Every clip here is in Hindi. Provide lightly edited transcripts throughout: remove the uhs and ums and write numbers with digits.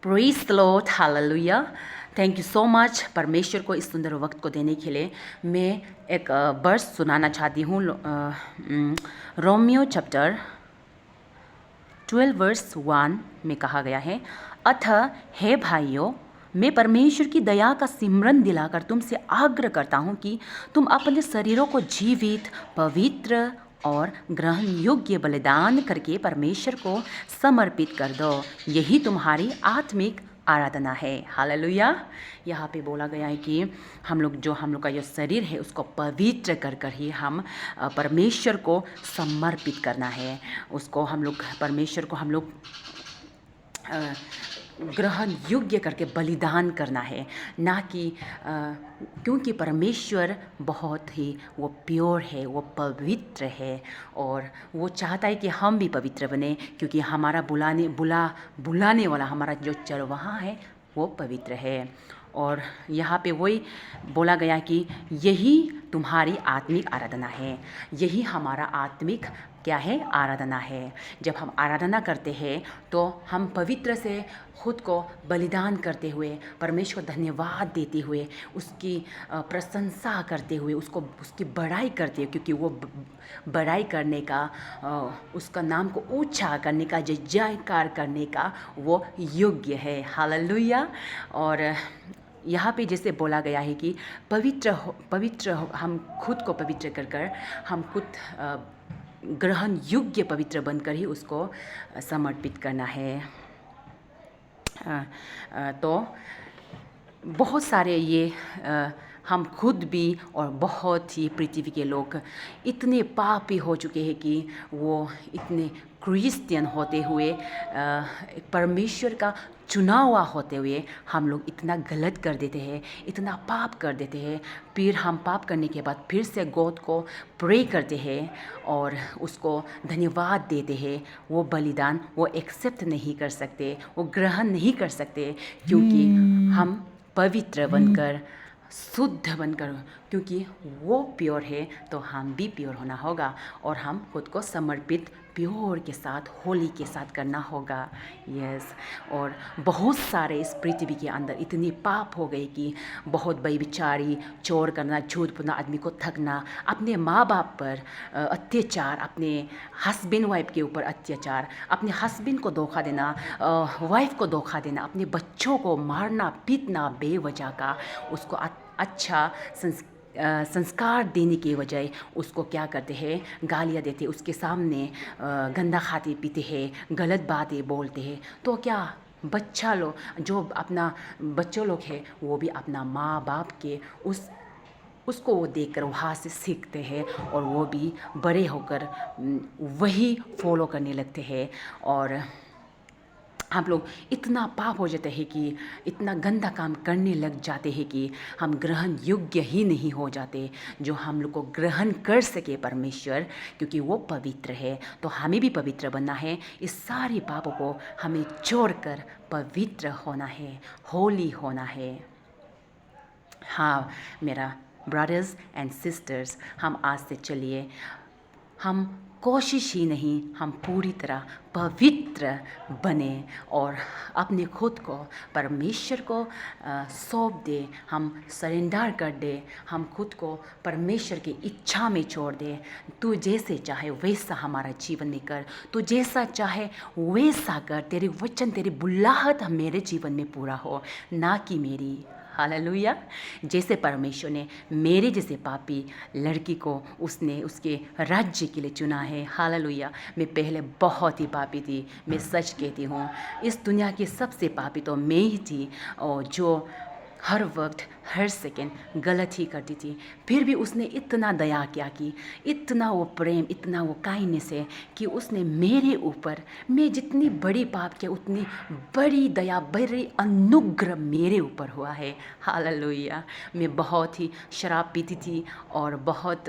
Praise the Lord, hallelujah. Thank you so much परमेश्वर को इस सुंदर वक्त को देने के लिए। मैं एक वर्स सुनाना चाहती हूँ। रोमियो चैप्टर 12 वर्स 1 में कहा गया है, अतः हे भाइयों, मैं परमेश्वर की दया का सिमरन दिलाकर तुमसे आग्रह करता हूँ कि तुम अपने शरीरों को जीवित, पवित्र और ग्रहण योग्य बलिदान करके परमेश्वर को समर्पित कर दो। यही तुम्हारी आत्मिक आराधना है। हालेलुया। यहाँ पे बोला गया है कि हम लोग का जो शरीर है उसको पवित्र कर कर ही हम परमेश्वर को समर्पित करना है। उसको हम लोग परमेश्वर को हम लोग ग्रहण योग्य करके बलिदान करना है, ना कि क्योंकि परमेश्वर बहुत ही वो प्योर है, वो पवित्र है और वो चाहता है कि हम भी पवित्र बने, क्योंकि हमारा बुलाने वाला हमारा जो चरवाहा है वो पवित्र है। और यहाँ पे वही बोला गया कि यही तुम्हारी आत्मिक आराधना है, यही हमारा आत्मिक क्या है, आराधना है। जब हम आराधना करते हैं तो हम पवित्र से खुद को बलिदान करते हुए, परमेश्वर को धन्यवाद देते हुए, उसकी प्रशंसा करते हुए, उसकी बड़ाई करते हुए, क्योंकि वो बड़ाई करने का, उसका नाम को ऊंचा करने का, जय जयकार करने का वो योग्य है। हालेलुया। और यहाँ पे जैसे बोला गया है कि पवित्र हम खुद को पवित्र कर कर हम खुद ग्रहण योग्य पवित्र बनकर ही उसको समर्पित करना है। तो बहुत सारे ये हम खुद भी और बहुत ही पृथ्वी के लोग इतने पापी हो चुके हैं कि वो इतने क्रिश्चियन होते हुए, परमेश्वर का चुना हुआ होते हुए हम लोग इतना गलत कर देते हैं, इतना पाप कर देते हैं। फिर हम पाप करने के बाद फिर से गॉड को प्रे करते हैं और उसको धन्यवाद देते हैं। वो बलिदान वो एक्सेप्ट नहीं कर सकते, वो ग्रहण नहीं कर सकते, क्योंकि हम पवित्र बनकर, शुद्ध बनकर, क्योंकि वो प्योर है तो हम भी प्योर होना होगा और हम खुद को समर्पित प्योर के साथ, होली के साथ करना होगा। यस। और बहुत सारे इस पृथ्वी के अंदर इतनी पाप हो गई कि बहुत बेविचारी, चोर करना, झूठ बोलना, आदमी को ठगना, अपने माँ बाप पर अत्याचार, अपने हस्बैंड वाइफ के ऊपर अत्याचार, अपने हस्बैंड को धोखा देना, वाइफ को धोखा देना, अपने बच्चों को मारना पीटना बेवजह का, उसको अच्छा संस्कार देने के बजाय उसको क्या करते हैं, गालियाँ देते, उसके सामने गंदा खाते पीते हैं, गलत बातें बोलते हैं। तो क्या बच्चा लोग, जो अपना बच्चों लोग हैं, वो भी अपना माँ बाप के उसको वो देखकर वहाँ से सीखते हैं और वो भी बड़े होकर वही फॉलो करने लगते हैं। और हम लोग इतना पाप हो जाते हैं कि इतना गंदा काम करने लग जाते हैं कि हम ग्रहण योग्य ही नहीं हो जाते, जो हम लोग को ग्रहण कर सके परमेश्वर, क्योंकि वो पवित्र है। तो हमें भी पवित्र बनना है। इस सारे पापों को हमें छोड़कर पवित्र होना है, होली होना है। हाँ मेरा ब्रदर्स एंड सिस्टर्स, हम आज से चलिए, हम कोशिश ही नहीं, हम पूरी तरह पवित्र बने और अपने खुद को परमेश्वर को सौंप दे, हम सरेंडर कर दे, हम खुद को परमेश्वर की इच्छा में छोड़ दे। तू जैसे चाहे वैसा हमारा जीवन में कर, तू जैसा चाहे वैसा कर, तेरे वचन, तेरी बुलाहट मेरे जीवन में पूरा हो, ना कि मेरी। हालेलुया। जैसे परमेश्वर ने मेरे जैसे पापी लड़की को उसने उसके राज्य के लिए चुना है। हालेलुया। मैं पहले बहुत ही पापी थी, मैं सच कहती हूँ, इस दुनिया की सबसे पापी तो मैं ही थी, और जो हर वक्त हर सेकंड गलत ही करती थी। फिर भी उसने इतना दया किया, कि इतना वो प्रेम, इतना वो काइंडनेस है कि उसने मेरे ऊपर, मैं जितनी बड़ी पाप किया उतनी बड़ी दया, बड़ी अनुग्रह मेरे ऊपर हुआ है। हालेलुया। मैं बहुत ही शराब पीती थी और बहुत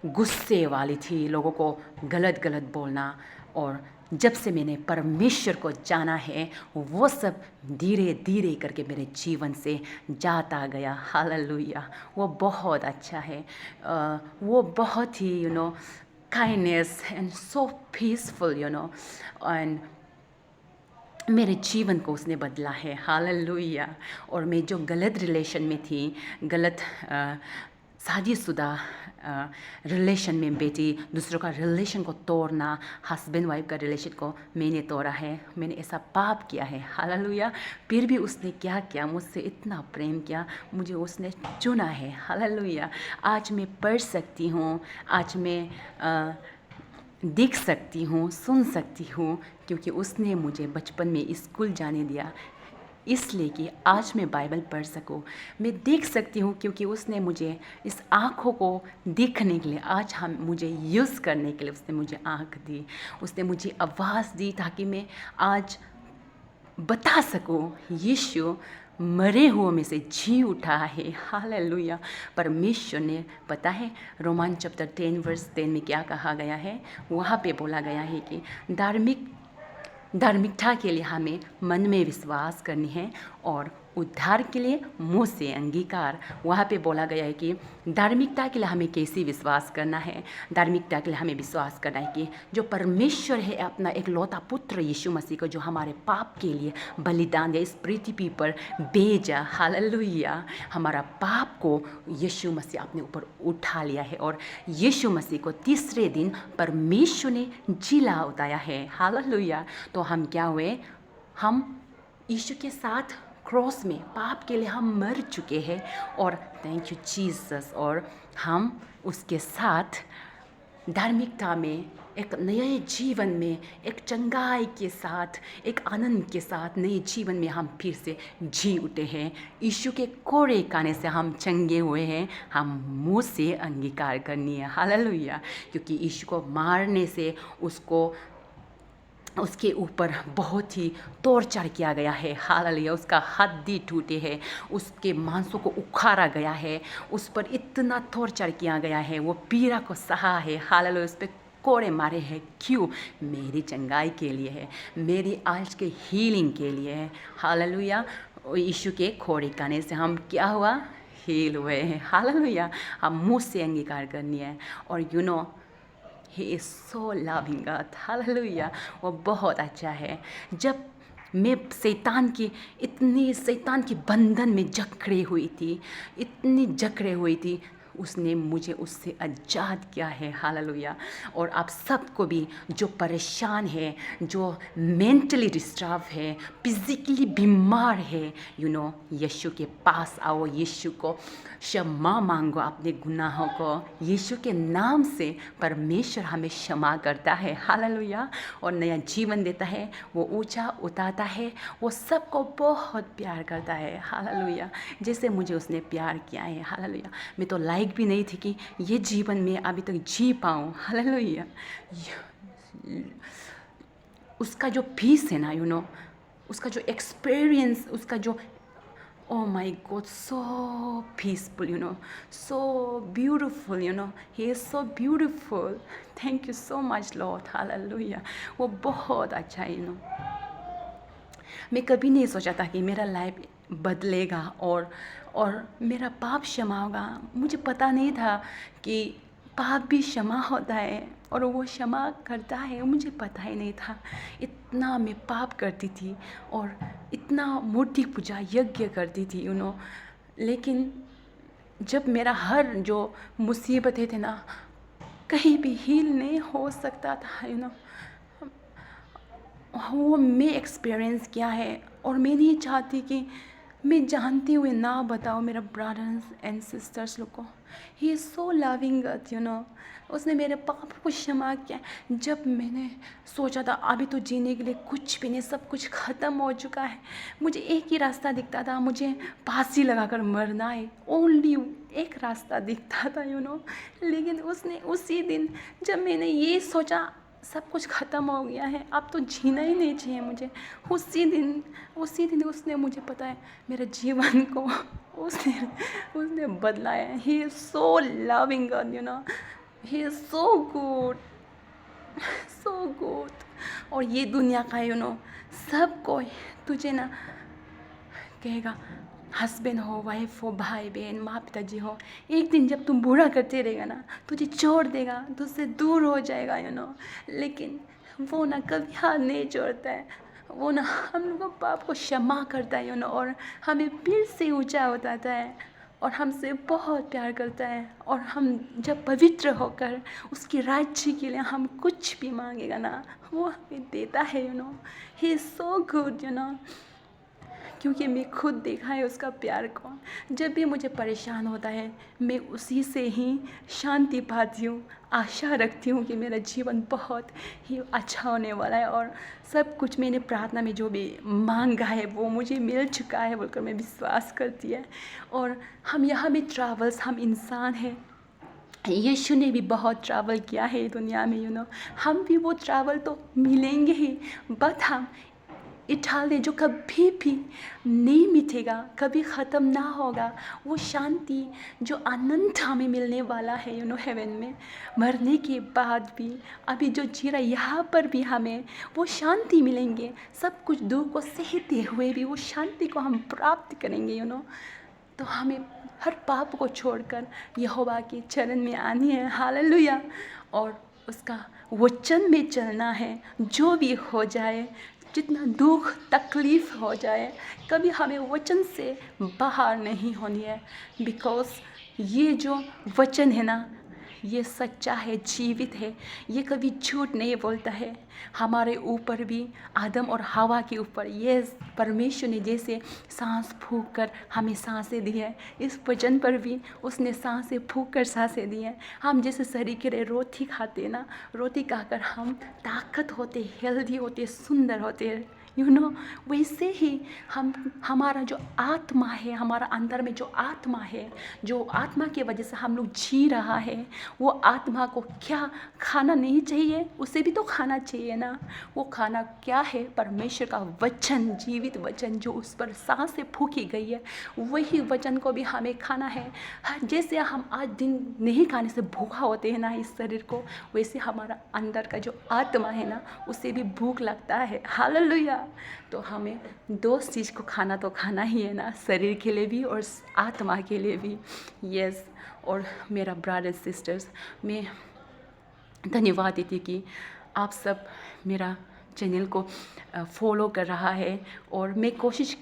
गुस्से वाली थी, लोगों को गलत गलत बोलना। और जब से मैंने परमेश्वर को जाना है, वो सब धीरे धीरे करके मेरे जीवन से जाता गया। हालेलुया। वो बहुत अच्छा है, वो बहुत ही kindness and so peaceful and मेरे जीवन को उसने बदला है, हालेलुया। और मैं जो गलत रिलेशन में थी, गलत शादीशुदा रिलेशन में बैठी, दूसरों का रिलेशन को तोड़ना, हस्बैंड वाइफ का रिलेशन को मैंने तोड़ा है, मैंने ऐसा पाप किया है, हालेलुया। फिर भी उसने क्या किया, मुझसे इतना प्रेम किया, मुझे उसने चुना है, हालेलुया। आज मैं पढ़ सकती हूँ, आज मैं देख सकती हूँ, सुन सकती हूँ, क्योंकि उसने मुझे बचपन में स्कूल जाने दिया, इसलिए कि आज मैं बाइबल पढ़ सकूँ। मैं देख सकती हूँ क्योंकि उसने मुझे इस आँखों को देखने के लिए, आज हम मुझे यूज़ करने के लिए उसने मुझे आँख दी, उसने मुझे आवाज़ दी ताकि मैं आज बता सकूँ यीशु मरे हुओं में से जी उठा है, हालेलुया। परमेश्वर ने, पता है रोमान चैप्टर 10 वर्स 10 में क्या कहा गया है, वहाँ पे बोला गया है कि धार्मिकता के लिए हमें मन में विश्वास करनी है और उद्धार के लिए मुँह से अंगीकार। वहाँ पे बोला गया है कि धार्मिकता के लिए हमें कैसे विश्वास करना है, धार्मिकता के लिए हमें विश्वास करना है कि जो परमेश्वर है अपना एक लौता पुत्र यीशु मसीह को, जो हमारे पाप के लिए बलिदान दिया, इस पृथ्वी पर भेजा, हालेलुया। हमारा पाप को यीशु मसीह अपने ऊपर उठा लिया है और यीशु मसीह को तीसरे दिन परमेश्वर ने जिला उठाया है, हालेलुया। तो हम क्या हुए, हम यीशु के साथ क्रॉस में पाप के लिए हम मर चुके हैं, और थैंक यू जीसस, और हम उसके साथ धार्मिकता में, एक नए जीवन में, एक चंगाई के साथ, एक आनंद के साथ नए जीवन में हम फिर से जी उठे हैं। यीशु के कोड़े खाने से हम चंगे हुए हैं, हम मुँह से अंगीकार करनी है, हालेलुया। क्योंकि यीशु को मारने से उसके ऊपर बहुत ही टॉर्चर किया गया है, हालेलुया। उसका हड्डी टूटे है, उसके मांसों को उखाड़ा गया है, उस पर इतना टॉर्चर किया गया है, वो पीड़ा को सहा है, हालेलुया। उस पर कोड़े मारे हैं, क्यों? मेरी चंगाई के लिए है, मेरी आज के हीलिंग के लिए है, हालेलुया। यीशु के कोड़े खाने से हम क्या हुआ, हील हुए हैं, हालेलुया। हम मुँह से अंगीकार करनी है। और He is so loving God, hallelujah. वो बहुत अच्छा है। जब मैं शैतान की बंधन में जकड़े हुई थी, इतनी जकड़े हुई थी, उसने मुझे उससे आज़ाद किया है, हालेलुया। और आप सबको भी जो परेशान है, जो मेंटली डिस्टर्ब है, फिजिकली बीमार है, यीशु के पास आओ, यीशु को क्षमा मांगो अपने गुनाहों को। यीशु के नाम से परमेश्वर हमें क्षमा करता है, हालेलुया, और नया जीवन देता है, वो ऊंचा उठाता है, वो सबको बहुत प्यार करता है, हालेलुया। जैसे मुझे उसने प्यार किया है, हालेलुया। मैं तो लाइक भी नहीं थी कि ये जीवन में अभी तक जी पाऊँ, हालेलुया। उसका जो पीस है ना, उसका जो एक्सपीरियंस, उसका जो, oh my God, so peaceful, so beautiful, he is so beautiful. Thank you so much Lord, hallelujah. वो बहुत अच्छा है, मैं कभी नहीं सोचा था कि मेरा लाइफ बदलेगा और मेरा पाप क्षमा होगा। मुझे पता नहीं था कि पाप भी क्षमा होता है और वो क्षमा करता है, मुझे पता ही नहीं था। इतना मैं पाप करती थी और इतना मूर्ति पूजा यज्ञ करती थी, लेकिन जब मेरा हर जो मुसीबतें थे ना, कहीं भी हील नहीं हो सकता था, वो मैं एक्सपीरियंस किया है। और मैं नहीं चाहती कि मैं जानती हुए ना बताओ मेरा ब्रदर्स एंड सिस्टर्स लोग को। ही इज़ सो लविंग, उसने मेरे पाप को क्षमा किया। जब मैंने सोचा था अभी तो जीने के लिए कुछ भी नहीं, सब कुछ ख़त्म हो चुका है, मुझे एक ही रास्ता दिखता था, मुझे फांसी लगाकर मरना है, ओनली एक रास्ता दिखता था, लेकिन उसने उसी दिन जब मैंने ये सोचा सब कुछ ख़त्म हो गया है, अब तो जीना ही नहीं चाहिए मुझे, उसी दिन उसने मुझे, पता है, मेरे जीवन को उसने बदला है। He is so loving God, he is so good, so good. और ये दुनिया का सब कोई तुझे ना कहेगा, हस्बैंड हो, वाइफ हो, भाई बहन, माँ पिताजी हो, एक दिन जब तुम बुरा करते रहेगा ना, तुझे छोड़ देगा, तुझसे दूर हो जाएगा, लेकिन वो ना कभी हाथ नहीं छोड़ता है। वो ना हम लोग को पाप को क्षमा करता है और हमें फिर से ऊंचा उठाता है और हमसे बहुत प्यार करता है। और हम जब पवित्र होकर उसके राज्य के लिए हम कुछ भी मांगेगा ना, वो हमें देता है। ही इज़ सो गुड क्योंकि मैं खुद देखा है उसका प्यार को। जब भी मुझे परेशान होता है, मैं उसी से ही शांति पाती हूँ, आशा रखती हूँ कि मेरा जीवन बहुत ही अच्छा होने वाला है और सब कुछ मैंने प्रार्थना में जो भी मांगा है वो मुझे मिल चुका है बोलकर मैं विश्वास करती है। और हम यहाँ भी ट्रैवल्स, हम इंसान हैं, यीशु ने भी बहुत ट्रैवल किया है दुनिया में हम भी वो ट्रैवल तो मिलेंगे ही, बट हम इठा ले जो कभी भी नहीं मिटेगा, कभी ख़त्म ना होगा। वो शांति जो आनंद हमें मिलने वाला है हेवन में, मरने के बाद भी, अभी जो जी रहा यहाँ पर भी हमें वो शांति मिलेंगे। सब कुछ दुख को सहते हुए भी वो शांति को हम प्राप्त करेंगे तो हमें हर पाप को छोड़कर यहोवा के चरण में आनी है। हालेलुया। और उसका वचन में चलना है। जो भी हो जाए, जितना दुख तकलीफ़ हो जाए, कभी हमें वचन से बाहर नहीं होनी है। बिकॉज़ ये जो वचन है ना, ये सच्चा है, जीवित है, ये कभी झूठ नहीं बोलता है। हमारे ऊपर भी, आदम और हवा के ऊपर ये परमेश्वर ने जैसे सांस फूंक कर हमें सांसें दी है, इस वचन पर भी उसने सांसें फूंक कर सांसें दी हैं। हम जैसे शरीर के लिए रोटी खाते ना, रोटी खाकर हम ताकत होते, हेल्दी होते, सुंदर होते वैसे ही हमारा जो आत्मा है, हमारा अंदर में जो आत्मा है, जो आत्मा की वजह से हम लोग जी रहा है, वो आत्मा को क्या खाना नहीं चाहिए, उसे भी तो खाना चाहिए ना। वो खाना क्या है? परमेश्वर का वचन, जीवित वचन जो उस पर सांस से फूकी गई है, वही वचन को भी हमें खाना है। जैसे हम आज दिन नहीं खाने से भूखा होते हैं ना इस शरीर को, वैसे हमारा अंदर का जो आत्मा है ना, उसे भी भूख लगता है। हालेलुया। तो हमें दो चीज़ को खाना तो खाना ही है ना, शरीर के लिए भी और आत्मा के लिए भी। यस। और मेरा ब्रदर्स सिस्टर्स, मैं धन्यवाद देती कि आप सब मेरा चैनल को फॉलो कर रहा है और मैं कोशिश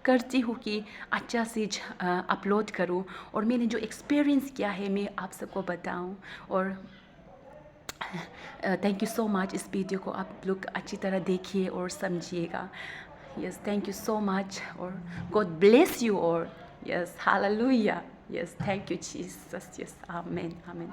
करती हूँ कि अच्छा चीज़ अपलोड करूँ और मैंने जो एक्सपीरियंस किया है मैं आप सबको बताऊँ। और थैंक यू सो मच। इस वीडियो को आप लोग अच्छी तरह देखिए और समझिएगा। Yes, thank you so much और गॉड ब्लेस यू। और yes, hallelujah. Yes, thank you Jesus. Yes, amen, amen.